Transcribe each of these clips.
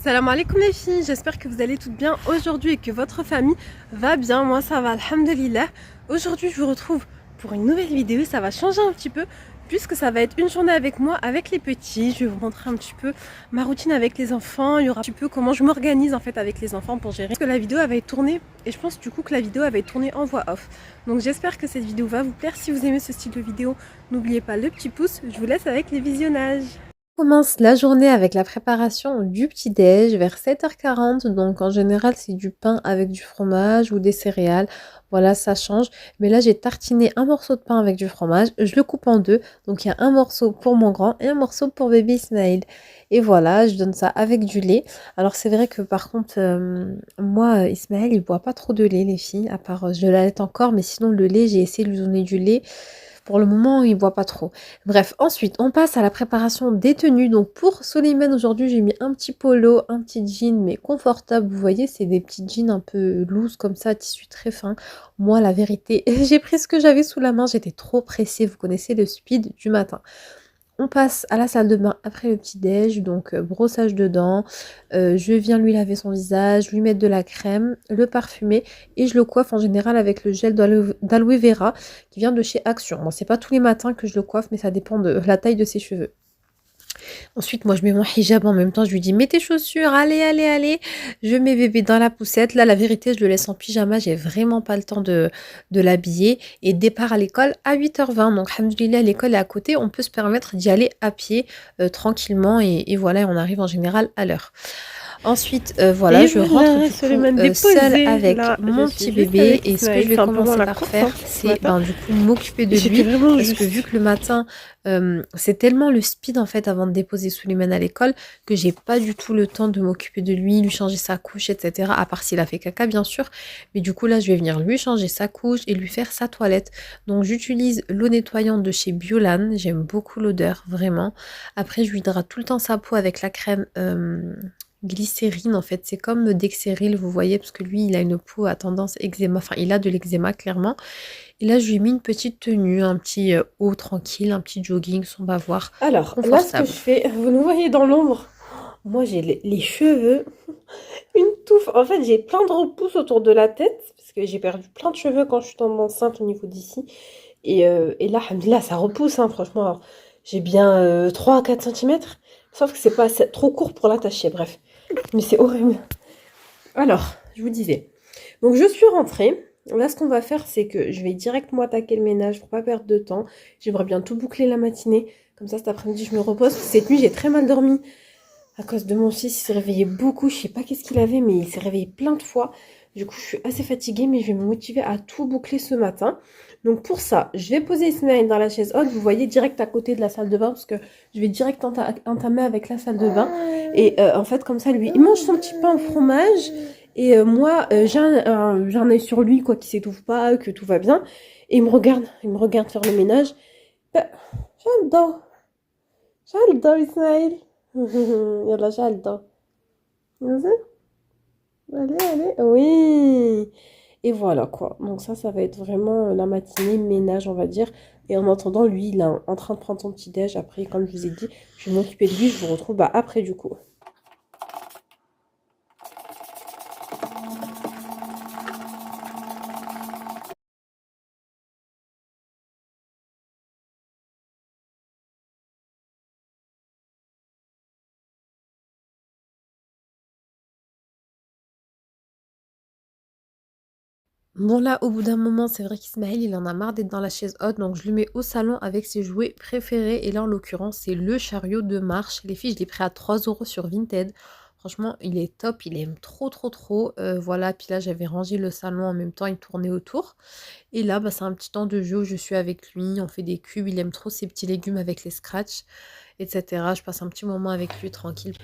Salam alaikum les filles, j'espère que vous allez toutes bien aujourd'hui et que votre famille va bien. Moi ça va, alhamdulillah. Aujourd'hui je vous retrouve pour une nouvelle vidéo, ça va changer un petit peu puisque ça va être une journée avec moi, avec les petits. Je vais vous montrer un petit peu ma routine avec les enfants, il y aura un petit peu comment je m'organise en fait avec les enfants pour gérer. Parce que la vidéo va être tournée et je pense du coup que la vidéo va être tournée en voix off. Donc j'espère que cette vidéo va vous plaire. Si vous aimez ce style de vidéo, n'oubliez pas le petit pouce. Je vous laisse avec les visionnages. On commence la journée avec la préparation du petit-déj vers 7h40. Donc en général, c'est du pain avec du fromage ou des céréales. Voilà, ça change. Mais là, j'ai tartiné un morceau de pain avec du fromage. Je le coupe en deux. Donc il y a un morceau pour mon grand et un morceau pour bébé Ismaël. Et voilà, je donne ça avec du lait. Alors c'est vrai que par contre, moi, Ismaël, il boit pas trop de lait, les filles. À part, je l'allaite encore. Mais sinon, le lait, j'ai essayé de lui donner du lait. Pour le moment, il boit pas trop. Bref, ensuite, on passe à la préparation des tenues. Donc pour Soliman, aujourd'hui, j'ai mis un petit polo, un petit jean, mais confortable. Vous voyez, c'est des petits jeans un peu loose comme ça, tissu très fin. Moi, la vérité, j'ai pris ce que j'avais sous la main. J'étais trop pressée. Vous connaissez le speed du matin. On passe à la salle de bain après le petit-déj, donc brossage de dents. Je viens lui laver son visage, lui mettre de la crème, le parfumer et je le coiffe en général avec le gel d'aloe vera qui vient de chez Action. Bon, c'est pas tous les matins que je le coiffe, mais ça dépend de la taille de ses cheveux. Ensuite, moi, je mets mon hijab en même temps. Je lui dis, mets tes chaussures, allez, allez, allez. Je mets bébé dans la poussette. Là, la vérité, je le laisse en pyjama. J'ai vraiment pas le temps de l'habiller. Et départ à l'école à 8h20. Donc, alhamdoulilah, l'école est à côté. On peut se permettre d'y aller à pied tranquillement. Et voilà, on arrive en général à l'heure. Ensuite, voilà, Et je rentre voilà, du coup Suleiman seule déposé. avec Là, je mon petit suis juste bébé. avec Et ce que Ismaël. je vais C'est un peu moins commencer la par course faire, hein, ce c'est matin. du coup m'occuper de J'étais lui. vraiment Parce que juste. vu que le matin, c'est tellement le speed en fait avant de déposer Souleymane à l'école que j'ai pas du tout le temps de m'occuper de lui, lui changer sa couche, etc. À part s'il a fait caca, bien sûr. Mais du coup, là, je vais venir lui changer sa couche et lui faire sa toilette. Donc, j'utilise l'eau nettoyante de chez Biolan. J'aime beaucoup l'odeur, vraiment. Après, je lui hydrate tout le temps sa peau avec la crème glycérine. En fait, c'est comme Dexéril, vous voyez, parce que lui, il a une peau à tendance eczéma. Enfin, il a de l'eczéma, clairement. Et là, je lui ai mis une petite tenue, un petit haut tranquille, un petit jogging sans bavoir, Alors, là, ce que je confortable. fais, vous nous voyez dans l'ombre. Moi, j'ai les cheveux, une touffe. En fait, j'ai plein de repousses autour de la tête. Parce que j'ai perdu plein de cheveux quand je suis tombée enceinte au niveau d'ici. Et là, alhamdoulilah, ça repousse, hein, franchement. Alors, j'ai bien 3 à 4 centimètres. Sauf que c'est pas trop court pour l'attacher, bref. Mais c'est horrible. Alors, je vous disais. Donc, je suis rentrée. Là, ce qu'on va faire, c'est que je vais directement attaquer le ménage pour pas perdre de temps. J'aimerais bien tout boucler la matinée. Comme ça, cet après-midi, je me repose. Cette nuit, j'ai très mal dormi à cause de mon fils. Il s'est réveillé beaucoup. Je sais pas qu'est-ce qu'il avait, mais il s'est réveillé plein de fois. Du coup, je suis assez fatiguée, mais je vais me motiver à tout boucler ce matin. Donc, pour ça, je vais poser Ismaël dans la chaise haute. Vous voyez, direct à côté de la salle de bain, parce que je vais direct entamer avec la salle de bain. Et en fait, comme ça, lui, il mange son petit pain au fromage. Et moi, j'ai un œil sur lui, quoi, qui s'étouffe pas, que tout va bien. Et il me regarde faire le ménage. Bah, j'adore, j'adore Ismaël. Yallah, j'adore. Vas-y. Allez, allez. Oui. Et voilà, quoi. Donc ça va être vraiment la matinée ménage, on va dire. Et en attendant, lui, il est en train de prendre son petit déj. Après, comme je vous ai dit, je vais m'occuper de lui. Je vous retrouve après, du coup. Bon là, au bout d'un moment, c'est vrai qu'Ismaël, il en a marre d'être dans la chaise haute, donc je le mets au salon avec ses jouets préférés. Et là, en l'occurrence, c'est le chariot de marche. Les filles, je l'ai pris à 3 euros sur Vinted. Franchement, il est top, il aime trop, trop, trop. Voilà, puis là, j'avais rangé le salon en même temps, il tournait autour. Et là, bah, c'est un petit temps de jeu où je suis avec lui, on fait des cubes, il aime trop ses petits légumes avec les scratchs, etc. Je passe un petit moment avec lui tranquille.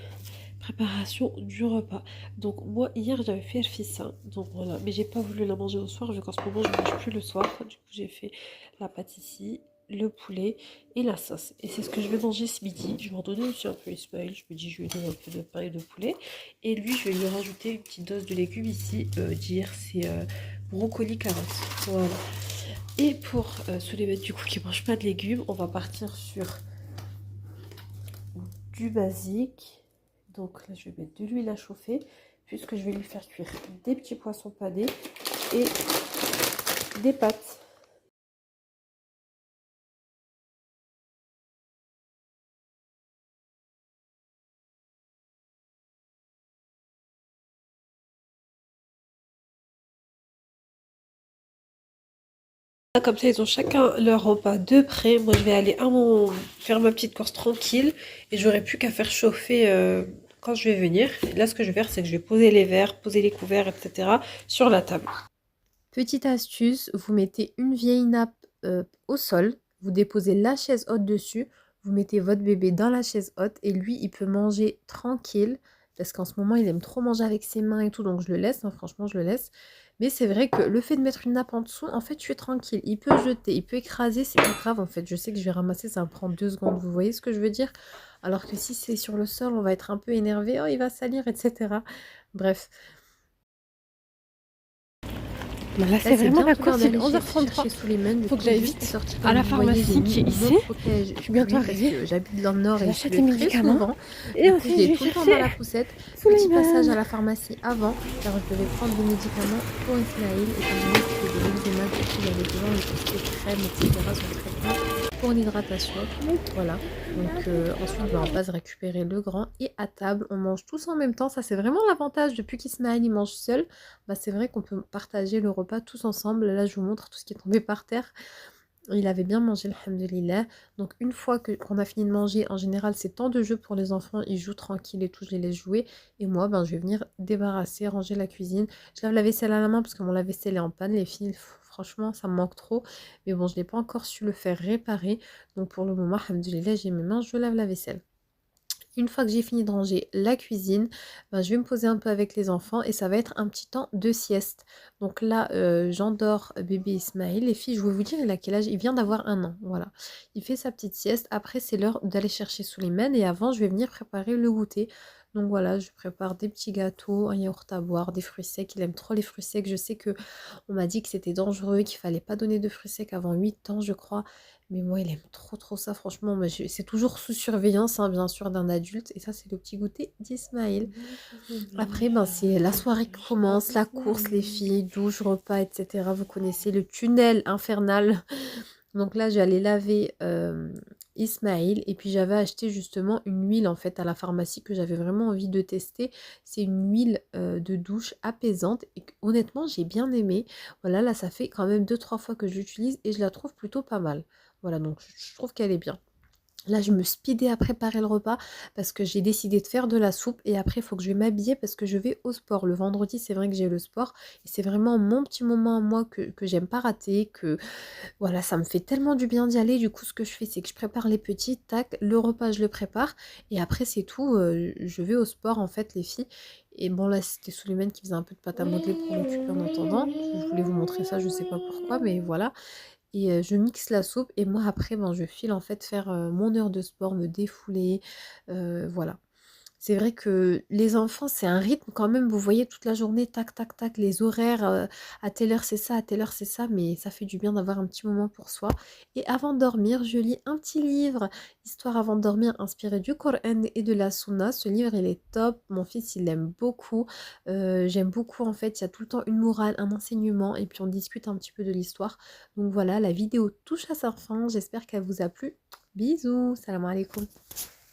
Préparation du repas. Donc moi hier j'avais fait le fissa. Donc voilà. Mais j'ai pas voulu la manger au soir vu qu'en ce moment je mange plus le soir. Du coup j'ai fait la pâte ici, le poulet et la sauce. Et c'est ce que je vais manger ce midi. Je vais en donner aussi un peu Ismaël. Je me dis je vais lui donner un peu de pain et de poulet. Et lui je vais lui rajouter une petite dose de légumes ici. D'hier c'est brocoli carottes. Voilà. Et pour ceux les mecs du coup qui mangent pas de légumes, on va partir sur du basique. Donc là, je vais mettre de l'huile à chauffer puisque je vais lui faire cuire des petits poissons panés et des pâtes. Comme ça, ils ont chacun leur repas de près. Moi, je vais aller faire ma petite course tranquille et j'aurai plus qu'à faire chauffer quand je vais venir. Et là, ce que je vais faire, c'est que je vais poser les verres, poser les couverts, etc. sur la table. Petite astuce, vous mettez une vieille nappe au sol, vous déposez la chaise haute dessus, vous mettez votre bébé dans la chaise haute et lui, il peut manger tranquille parce qu'en ce moment, il aime trop manger avec ses mains et tout, donc je le laisse, hein, franchement, je le laisse. Mais c'est vrai que le fait de mettre une nappe en dessous, en fait, tu es tranquille. Il peut jeter, il peut écraser, c'est pas grave en fait. Je sais que je vais ramasser, ça va prendre 2 secondes, vous voyez ce que je veux dire? Alors que si c'est sur le sol, on va être un peu énervé, oh, il va salir, etc. Bref. Là, Là, c'est vraiment bien la pour l'heure course, il est d'aller 11h33. chercher Souleymane. Faut que j'aille vite sortie, à la comme vous voyez, pharmacie qui est mon ici. protège Je suis bientôt parce arrivée. que j'habite dans le nord et je J'achète suis les très médicaments. souvent. Et Du coup, ensuite, je je l'ai vais tout le temps dans chercher la poussette. Petit Souleymane. passage à la pharmacie avant, car je devais prendre des médicaments pour Ismaël, étant donné qu'il fait de l'eczéma, du coup, il avait besoin de tout ce qui est crème, etc. Son traitement pour l'hydratation. Voilà. Donc ensuite, ben, on passe récupérer le grand et à table, on mange tous en même temps. Ça, c'est vraiment l'avantage. Depuis qu'Ismaël il mange seul, bah, c'est vrai qu'on peut partager le repas tous ensemble. Là, je vous montre tout ce qui est tombé par terre. Il avait bien mangé, alhamdoulilah. Donc une fois qu'on a fini de manger, en général, c'est temps de jeu pour les enfants. Ils jouent tranquille et tout, je les laisse jouer. Et moi, ben, je vais venir débarrasser, ranger la cuisine. Je lave la vaisselle à la main parce que mon lave-vaisselle est en panne. Les filles, franchement, ça me manque trop. Mais bon, je n'ai pas encore su le faire réparer. Donc pour le moment, alhamdoulilah, j'ai mes mains, je lave la vaisselle. Une fois que j'ai fini de ranger la cuisine, ben, je vais me poser un peu avec les enfants et ça va être un petit temps de sieste. Donc là, j'endors bébé Ismaël. Les filles, je vais vous dire, il a quel âge? Il vient d'avoir 1 an, voilà. Il fait sa petite sieste. Après, c'est l'heure d'aller chercher Souleymane et avant, je vais venir préparer le goûter. Donc voilà, je prépare des petits gâteaux, un yaourt à boire, des fruits secs. Il aime trop les fruits secs. Je sais que on m'a dit que c'était dangereux, qu'il fallait pas donner de fruits secs avant 8 ans, je crois. Mais moi, il aime trop trop ça, franchement. Mais c'est toujours sous surveillance, hein, bien sûr, d'un adulte. Et ça, c'est le petit goûter d'Ismaël. Après, ben, c'est la soirée qui commence, la course, les filles, douche, repas, etc. Vous connaissez le tunnel infernal. Donc là, j'allais laver Ismaël. Et puis, j'avais acheté justement une huile, en fait, à la pharmacie que j'avais vraiment envie de tester. C'est une huile de douche apaisante. Et honnêtement, j'ai bien aimé. Voilà, là, ça fait quand même 2-3 fois que je l'utilise et je la trouve plutôt pas mal. Voilà, donc je trouve qu'elle est bien. Là, je me speedais à préparer le repas parce que j'ai décidé de faire de la soupe et après, il faut que je vais m'habiller parce que je vais au sport. Le vendredi, c'est vrai que j'ai le sport et c'est vraiment mon petit moment à moi que j'aime pas rater, que voilà, ça me fait tellement du bien d'y aller. Du coup, ce que je fais, c'est que je prépare les petits, tac, le repas, je le prépare et après, c'est tout. Je vais au sport en fait, les filles. Et bon, là, c'était Souleymane qui faisait un peu de pâte à modeler pour l'occuper en attendant. Je voulais vous montrer ça, je sais pas pourquoi, mais voilà. Et je mixe la soupe et moi après, ben, je file en fait faire mon heure de sport, me défouler, voilà. C'est vrai que les enfants, c'est un rythme quand même, vous voyez toute la journée, tac, tac, tac, les horaires, à telle heure c'est ça, à telle heure c'est ça, mais ça fait du bien d'avoir un petit moment pour soi. Et avant de dormir, je lis un petit livre, histoire avant de dormir, inspiré du Coran et de la Sunna. Ce livre, il est top, mon fils, il l'aime beaucoup. J'aime beaucoup, en fait, il y a tout le temps une morale, un enseignement, et puis on discute un petit peu de l'histoire. Donc voilà, la vidéo touche à sa fin, j'espère qu'elle vous a plu. Bisous, salam alaikum.